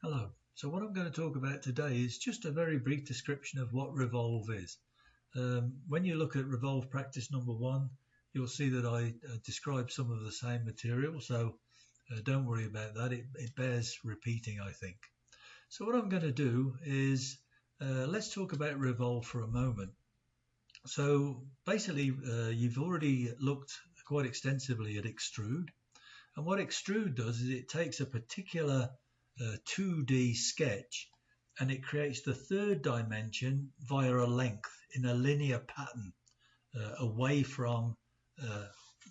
Hello. So what I'm going to talk about today is just a very brief description of what Revolve is. When you look at Revolve practice number 1, you'll see that I describe some of the same material, so don't worry about that. It bears repeating, I think. So what I'm going to do is let's talk about Revolve for a moment. So basically, you've already looked quite extensively at extrude. And what extrude does is it takes a particular 2D sketch and it creates the third dimension via a length in a linear pattern away from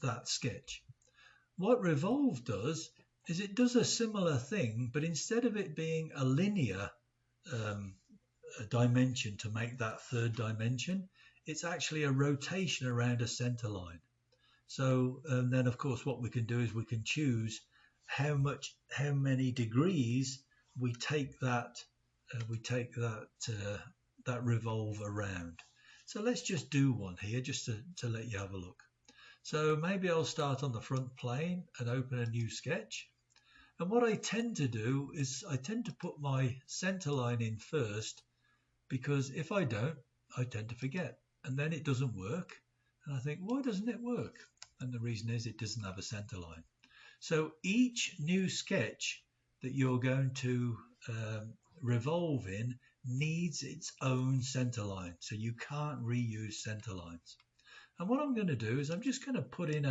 that sketch. What Revolve does is it does a similar thing, but instead of it being a linear dimension to make that third dimension, it's actually a rotation around a center line. So then, of course, what we can do is we can choose how many degrees we take that that revolve around. So let's just do one here, just to let you have a look. So maybe I'll start on the front plane and open a new sketch. And what I tend to do is I tend to put my center line in first, because if I don't, I tend to forget, and then it doesn't work. And I think, why doesn't it work? And the reason is it doesn't have a center line. So each new sketch that you're going to revolve in needs its own center line. So you can't reuse center lines. And what I'm going to do is I'm just going to put in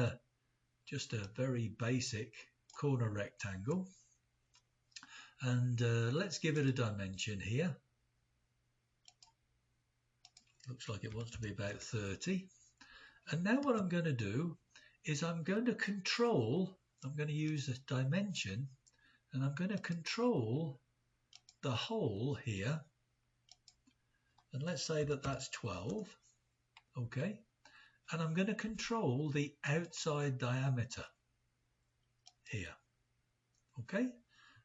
just a very basic corner rectangle. And let's give it a dimension here. Looks like it wants to be about 30. And now what I'm going to do is I'm going to use a dimension, and I'm going to control the hole here, and let's say that that's 12, okay, and I'm going to control the outside diameter here, okay,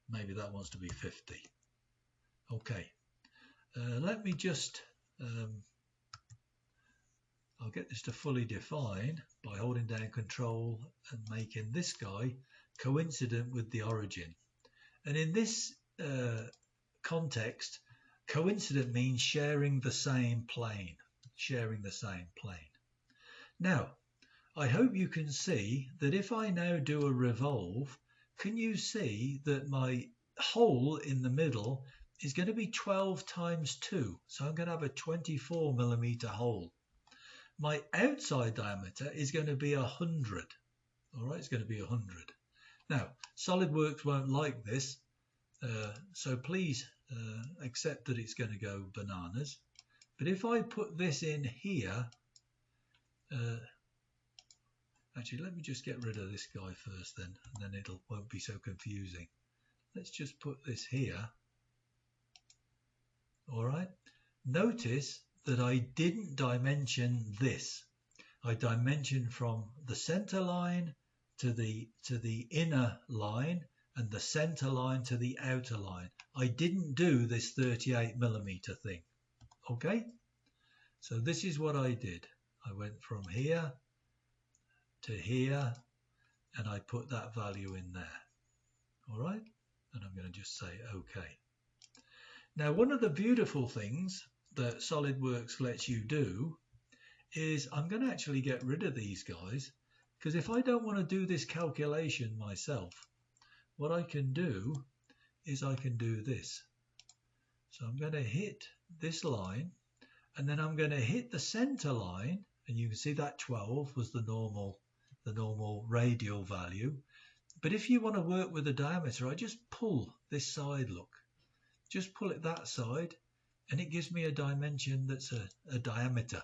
maybe that wants to be 50, okay, let me just I'll get this to fully define by holding down control and making this guy coincident with the origin. And in this context, coincident means sharing the same plane, Now, I hope you can see that if I now do a revolve, can you see that my hole in the middle is going to be 12 times 2. So I'm going to have a 24 millimeter hole. My outside diameter is going to be 100. All right, it's going to be 100. Now, SolidWorks won't like this, so please accept that it's going to go bananas. But if I put this in here, actually, let me just get rid of this guy first then, and then won't be so confusing. Let's just put this here. All right, notice that I didn't dimension this. I dimensioned from the center line to the inner line and the center line to the outer line. I didn't do this 38 millimeter thing. Okay, so this is what I did. I went from here to here and I put that value in there. All right, and I'm going to just say okay. Now, one of the beautiful things that SolidWorks lets you do is I'm going to actually get rid of these guys, because if I don't want to do this calculation myself, what I can do is I can do this. So I'm going to hit this line, and then I'm going to hit the center line, and you can see that 12 was the normal radial value. But if you want to work with the diameter, I just pull this side, look, just pull it that side, and it gives me a dimension that's a diameter.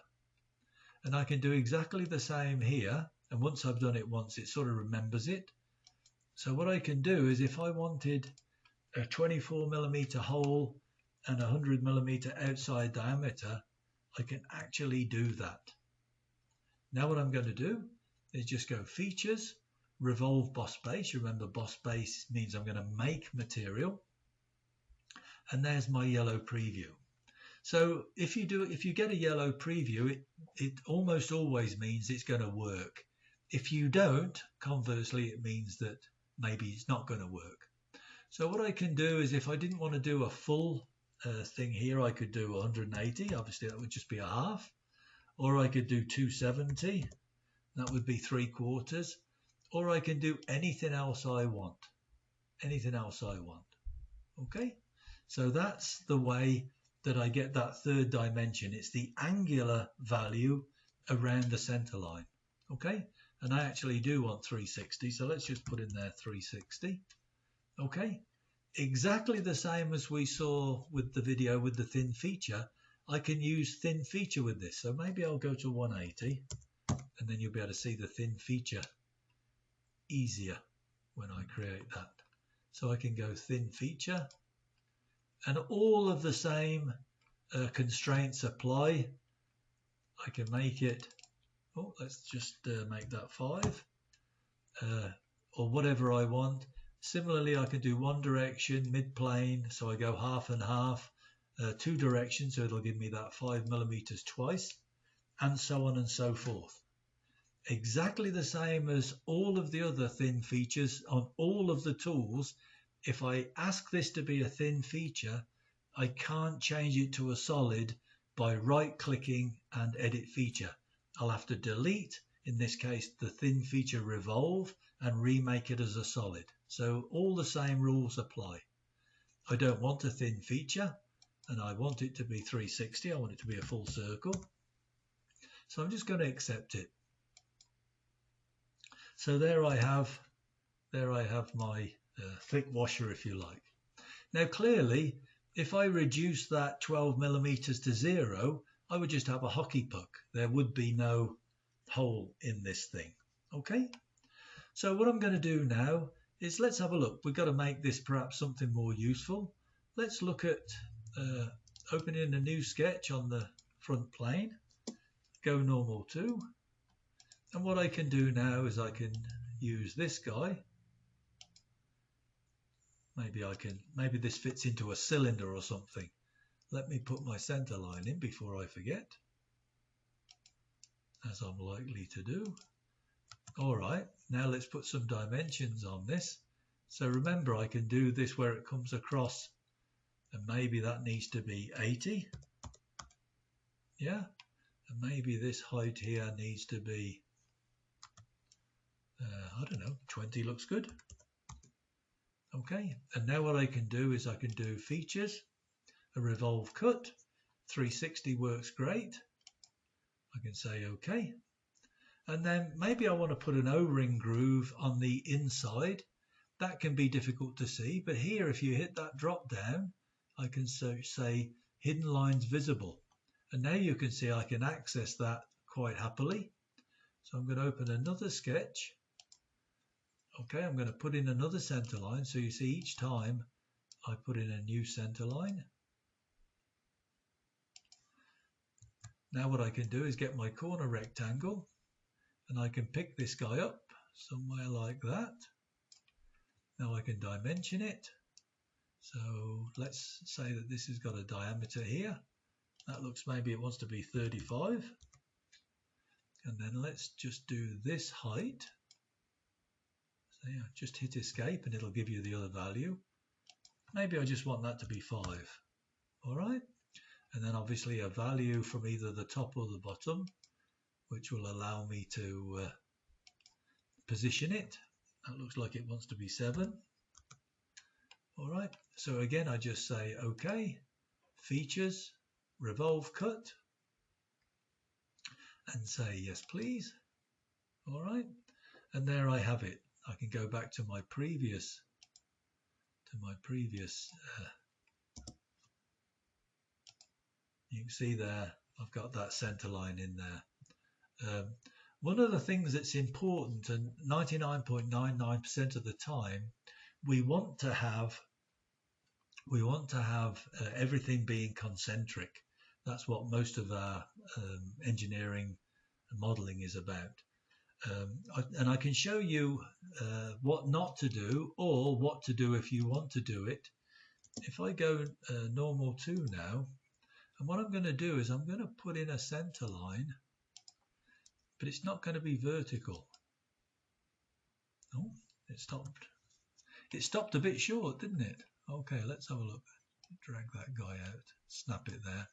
And I can do exactly the same here, and once I've done it once, it sort of remembers it. So what I can do is if I wanted a 24 millimeter hole and 100 millimeter outside diameter, I can actually do that. Now what I'm going to do is just go Features, Revolve Boss Base. Remember, Boss Base means I'm going to make material. And there's my yellow preview. So if you get a yellow preview, it almost always means it's going to work. If you don't, conversely, it means that maybe it's not going to work. So what I can do is, if I didn't want to do a full thing here, I could do 180. Obviously that would just be a half. Or I could do 270. That would be 3/4. Or I can do anything else I want. Anything else I want. Okay? So that's the way that I get that third dimension. It's the angular value around the center line. Okay? And I actually do want 360. So let's just put in there 360. Okay? Exactly the same as we saw with the video with the thin feature. I can use thin feature with this. So maybe I'll go to 180 and then you'll be able to see the thin feature easier when I create that. So I can go thin feature and all of the same constraints apply. I can make it, oh, let's just make that 5 or whatever I want. Similarly, I can do one direction, mid-plane, so I go half and half, two directions, so it'll give me that 5 millimeters twice, and so on and so forth. Exactly the same as all of the other thin features on all of the tools. If I ask this to be a thin feature, I can't change it to a solid by right-clicking and edit feature. I'll have to delete, in this case, the thin feature revolve and remake it as a solid. So all the same rules apply. I don't want a thin feature and I want it to be 360. I want it to be a full circle. So I'm just going to accept it. So there I have my thick washer, if you like. Now clearly, if I reduce that 12 millimeters to 0, I would just have a hockey puck. There would be no hole in this thing. Okay? So what I'm going to do now is let's have a look. We've got to make this perhaps something more useful. Let's look at opening a new sketch on the front plane. Go normal 2. And what I can do now is I can use this guy. Maybe this fits into a cylinder or something. Let me put my center line in before I forget, as I'm likely to do. All right, now let's put some dimensions on this. So remember, I can do this where it comes across, and maybe that needs to be 80. Yeah, and maybe this height here needs to be, I don't know, 20 looks good. Okay, and now what I can do is I can do features, a revolve cut, 360 works great. I can say OK. And then maybe I want to put an O-ring groove on the inside. That can be difficult to see, but here if you hit that drop down, I can say hidden lines visible. And now you can see I can access that quite happily. So I'm going to open another sketch. Okay, I'm going to put in another center line. So you see each time I put in a new center line. Now what I can do is get my corner rectangle and I can pick this guy up somewhere like that. Now I can dimension it. So let's say that this has got a diameter here. That looks, maybe it wants to be 35. And then let's just do this height. So yeah, just hit escape and it'll give you the other value. Maybe I just want that to be 5. All right. And then obviously a value from either the top or the bottom, which will allow me to position it. That looks like it wants to be 7. All right. So again, I just say OK, features, revolve cut, and say yes, please. All right. And there I have it. I can go back to my previous you can see there I've got that center line in there. One of the things that's important, and 99.99% of the time, we want to have everything being concentric. That's what most of our engineering and modeling is about. And I can show you what not to do, or what to do if you want to do it. If I go normal 2 now, and what I'm going to do is I'm going to put in a center line, but it's not going to be vertical. Oh, it stopped. It stopped a bit short, didn't it? Okay, let's have a look. Drag that guy out, snap it there.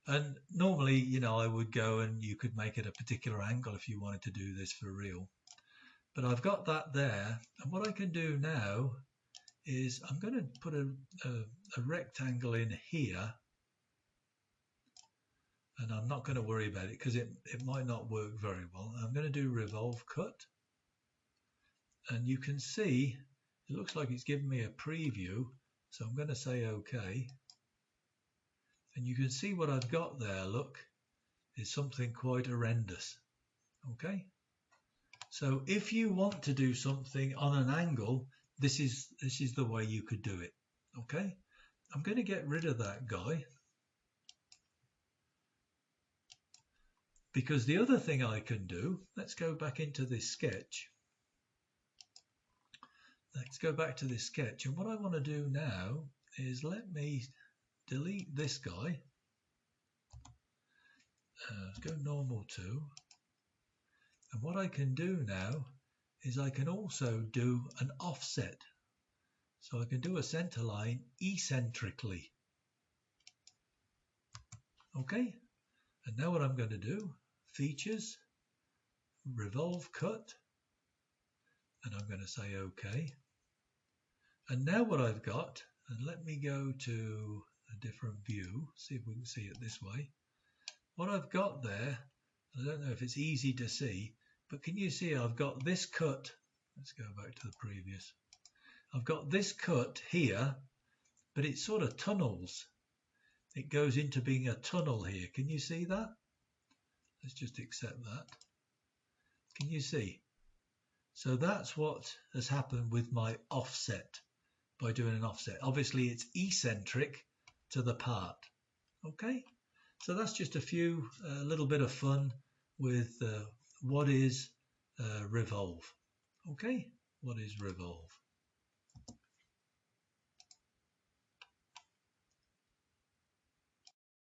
And normally, you know, I would go and you could make it a particular angle if you wanted to do this for real. But I've got that there. And what I can do now is I'm going to put a rectangle in here. And I'm not going to worry about it because it might not work very well. I'm going to do Revolve cut. And you can see it looks like it's giving me a preview. So I'm going to say OK. And you can see what I've got there, look, is something quite horrendous. Okay. So if you want to do something on an angle, this is the way you could do it. Okay. I'm going to get rid of that guy. Because the other thing I can do, let's go back into this sketch. Let's go back to this sketch. And what I want to do now is let me delete this guy. Let's go normal 2. And what I can do now is I can also do an offset. So I can do a center line eccentrically. Okay. And now what I'm going to do, features, revolve cut, and I'm going to say OK. And now what I've got, and let me go to a different view, see if we can see it this way. What I've got there, I don't know if it's easy to see, but can you see I've got this cut. Let's go back to the previous. I've got this cut here, but it sort of tunnels. It goes into being a tunnel here. Can you see that? Let's just accept that. Can you see? So that's what has happened with my offset by doing an offset. Obviously it's eccentric to the part. Okay, so that's just a little bit of fun with what is Revolve. Okay, what is Revolve?